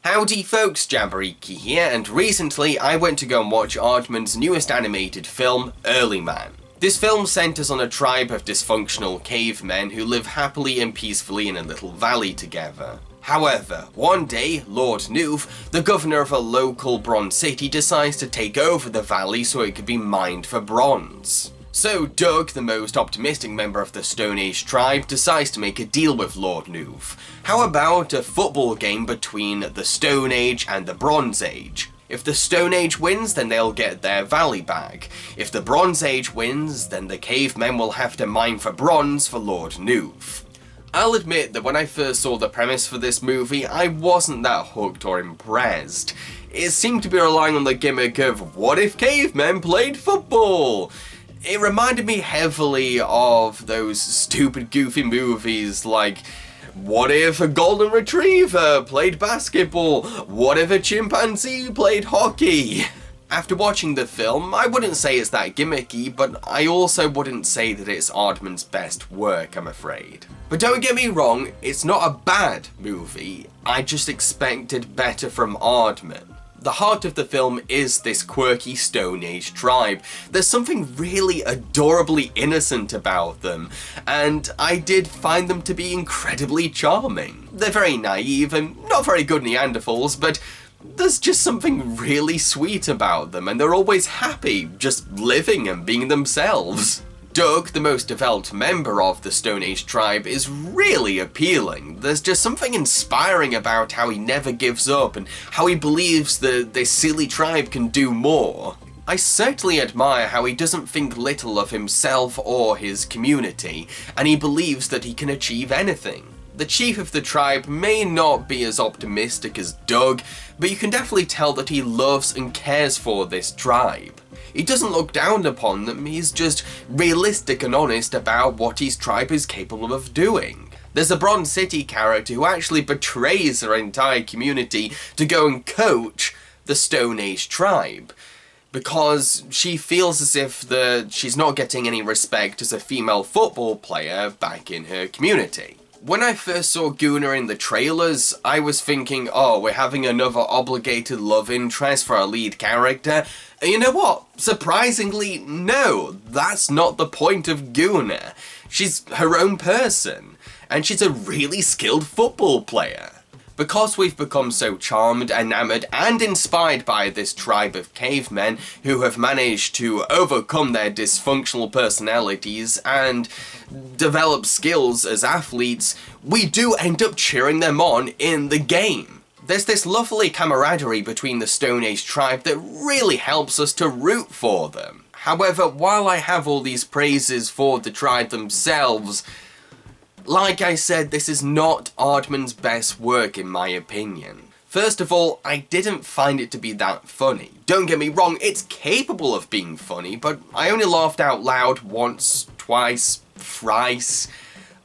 Howdy folks, Jambareeqi here, and recently I went to go and watch Aardman's newest animated film, Aardman. This film centers on a tribe of dysfunctional cavemen who live happily and peacefully in a little valley together. However, one day, Lord Noof, the governor of a local bronze city, decides to take over the valley so it could be mined for bronze. So Doug, the most optimistic member of the Stone Age tribe, decides to make a deal with Lord Noof. How about a football game between the Stone Age and the Bronze Age? If the Stone Age wins, then they'll get their valley back. If the Bronze Age wins, then the cavemen will have to mine for bronze for Lord Noof. I'll admit that when I first saw the premise for this movie, I wasn't that hooked or impressed. It seemed to be relying on the gimmick of, what if cavemen played football? It reminded me heavily of those stupid goofy movies like, what if a golden retriever played basketball? What if a chimpanzee played hockey? After watching the film, I wouldn't say it's that gimmicky, but I also wouldn't say that it's Aardman's best work, I'm afraid. But don't get me wrong, it's not a bad movie, I just expected better from Aardman. The heart of the film is this quirky Stone Age tribe. There's something really adorably innocent about them, and I did find them to be incredibly charming. They're very naive and not very good Neanderthals, but there's just something really sweet about them, and they're always happy, just living and being themselves. Doug, the most developed member of the Stone Age tribe, is really appealing. There's just something inspiring about how he never gives up and how he believes that this silly tribe can do more. I certainly admire how he doesn't think little of himself or his community, and he believes that he can achieve anything. The chief of the tribe may not be as optimistic as Doug, but you can definitely tell that he loves and cares for this tribe. He doesn't look down upon them, he's just realistic and honest about what his tribe is capable of doing. There's a Bronze City character who actually betrays her entire community to go and coach the Stone Age tribe, because she feels as if she's not getting any respect as a female football player back in her community. When I first saw Gooner in the trailers, I was thinking, oh, we're having another obligated love interest for our lead character. And you know what? Surprisingly, no, that's not the point of Gooner. She's her own person, and she's a really skilled football player. Because we've become so charmed, enamored, and inspired by this tribe of cavemen who have managed to overcome their dysfunctional personalities and develop skills as athletes, we do end up cheering them on in the game. There's this lovely camaraderie between the Stone Age tribe that really helps us to root for them. However, while I have all these praises for the tribe themselves, like I said, this is not Aardman's best work in my opinion. First of all, I didn't find it to be that funny. Don't get me wrong, it's capable of being funny, but I only laughed out loud once, twice, thrice.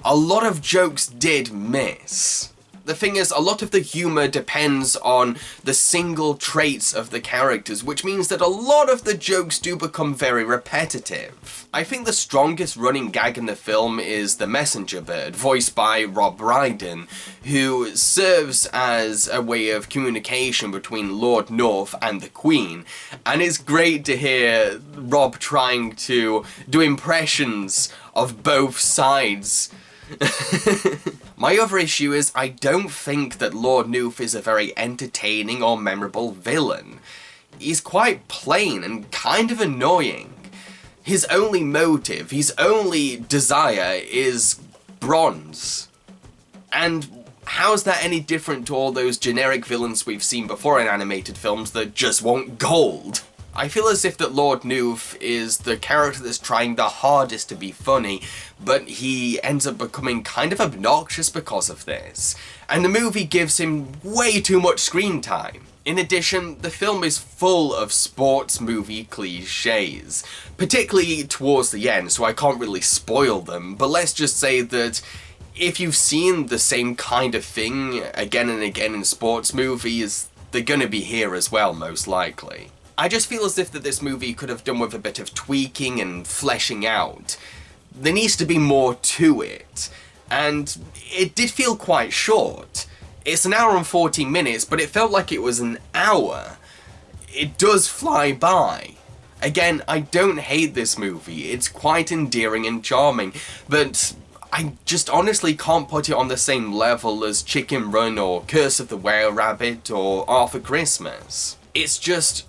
A lot of jokes did miss. The thing is, a lot of the humour depends on the single traits of the characters, which means that a lot of the jokes do become very repetitive. I think the strongest running gag in the film is the messenger bird, voiced by Rob Brydon, who serves as a way of communication between Lord Noof and the Queen, and it's great to hear Rob trying to do impressions of both sides. My other issue is I don't think that Lord Noof is a very entertaining or memorable villain. He's quite plain and kind of annoying. His only motive, his only desire is bronze. And how's that any different to all those generic villains we've seen before in animated films that just want gold? I feel as if that Lord Noof is the character that's trying the hardest to be funny, but he ends up becoming kind of obnoxious because of this. And the movie gives him way too much screen time. In addition, the film is full of sports movie cliches, particularly towards the end, so I can't really spoil them, but let's just say that if you've seen the same kind of thing again and again in sports movies, they're gonna be here as well, most likely. I just feel as if that this movie could have done with a bit of tweaking and fleshing out. There needs to be more to it, and it did feel quite short. It's an hour and 40 minutes, but it felt like it was an hour. It does fly by. Again, I don't hate this movie, it's quite endearing and charming, but I just honestly can't put it on the same level as Chicken Run or Curse of the Were Rabbit or Arthur Christmas. It's just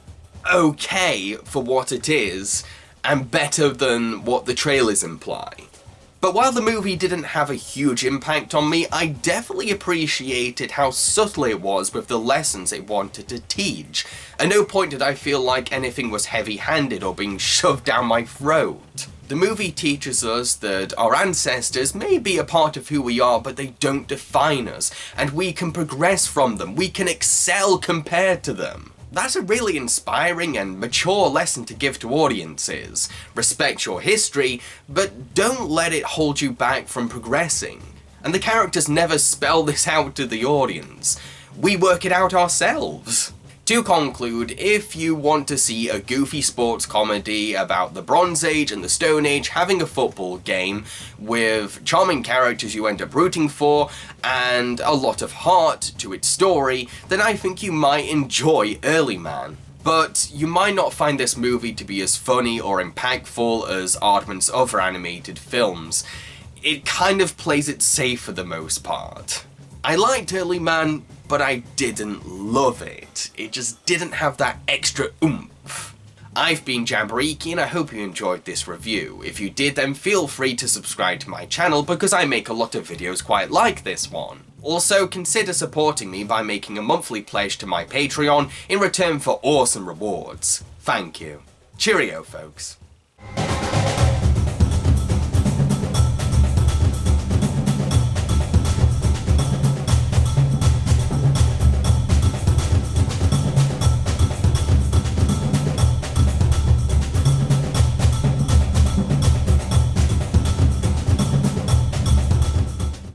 okay for what it is, and better than what the trailers imply. But while the movie didn't have a huge impact on me, I definitely appreciated how subtle it was with the lessons it wanted to teach. At no point did I feel like anything was heavy-handed or being shoved down my throat. The movie teaches us that our ancestors may be a part of who we are, but they don't define us, and we can progress from them, we can excel compared to them. That's a really inspiring and mature lesson to give to audiences. Respect your history, but don't let it hold you back from progressing. And the characters never spell this out to the audience. We work it out ourselves. To conclude, if you want to see a goofy sports comedy about the Bronze Age and the Stone Age having a football game with charming characters you end up rooting for and a lot of heart to its story, then I think you might enjoy Early Man. But you might not find this movie to be as funny or impactful as Aardman's other animated films. It kind of plays it safe for the most part. I liked Early Man, but I didn't love it. It just didn't have that extra oomph. I've been Jambareeqi and I hope you enjoyed this review. If you did, then feel free to subscribe to my channel because I make a lot of videos quite like this one. Also, consider supporting me by making a monthly pledge to my Patreon in return for awesome rewards. Thank you. Cheerio, folks.